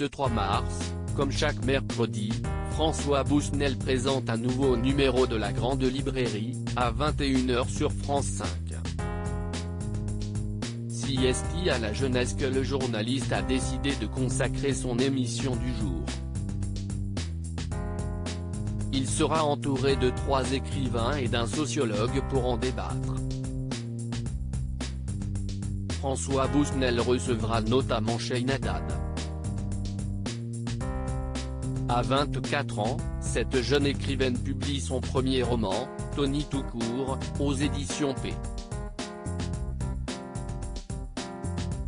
Ce 3 mars, comme chaque mercredi, François Bousnel présente un nouveau numéro de la Grande Librairie, à 21 h sur France 5. C'est à la jeunesse que le journaliste a décidé de consacrer son émission du jour. Il sera entouré de 3 écrivains et d'un sociologue pour en débattre. François Bousnel recevra notamment Cheyne Haddad. À 24 ans, cette jeune écrivaine publie son premier roman, Tony tout court, aux éditions P.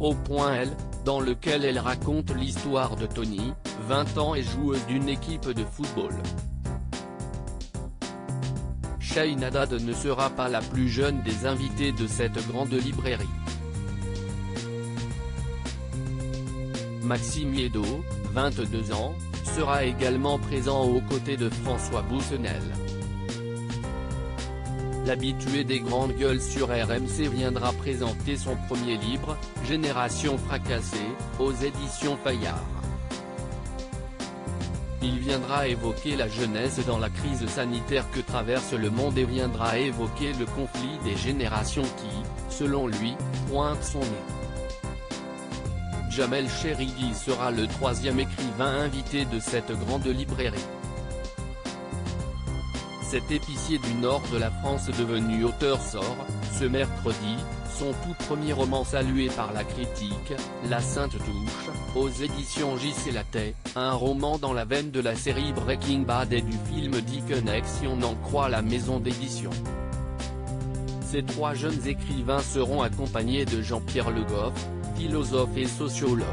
Au point L, dans lequel elle raconte l'histoire de Tony, 20 ans et joueuse d'une équipe de football. Cheyne Haddad ne sera pas la plus jeune des invités de cette grande librairie. Maxime Yeddo, 22 ans, sera également présent aux côtés de François Bousnel. L'habitué des grandes gueules sur RMC viendra présenter son premier livre, Génération fracassée, aux éditions Fayard. Il viendra évoquer la jeunesse dans la crise sanitaire que traverse le monde et viendra évoquer le conflit des générations qui, selon lui, pointe son nez. Jamel Cherigui sera le 3e écrivain invité de cette grande librairie. Cet épicier du nord de la France devenu auteur sort, ce mercredi, son tout premier roman salué par la critique, La Sainte Touche, aux éditions J.C. Lattès, un roman dans la veine de la série Breaking Bad et du film Dickeneck si on en croit la maison d'édition. Ces 3 jeunes écrivains seront accompagnés de Jean-Pierre Le Goff, philosophe et sociologue.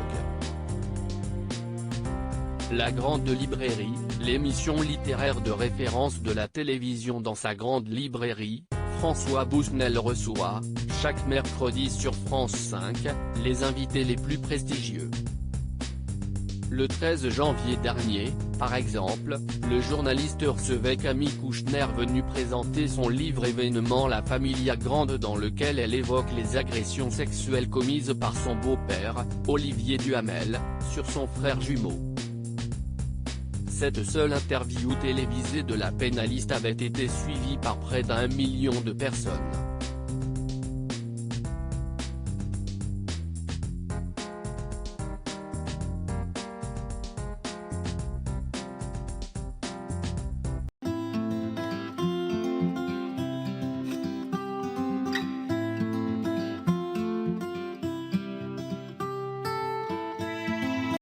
La Grande Librairie, l'émission littéraire de référence de la télévision dans sa grande librairie, François Bousnel reçoit, chaque mercredi sur France 5, les invités les plus prestigieux. Le 13 janvier dernier, par exemple, le journaliste recevait Camille Kouchner venu présenter son livre événement La Familia Grande dans lequel elle évoque les agressions sexuelles commises par son beau-père, Olivier Duhamel, sur son frère jumeau. Cette seule interview télévisée de la pénaliste avait été suivie par près d'1 million de personnes.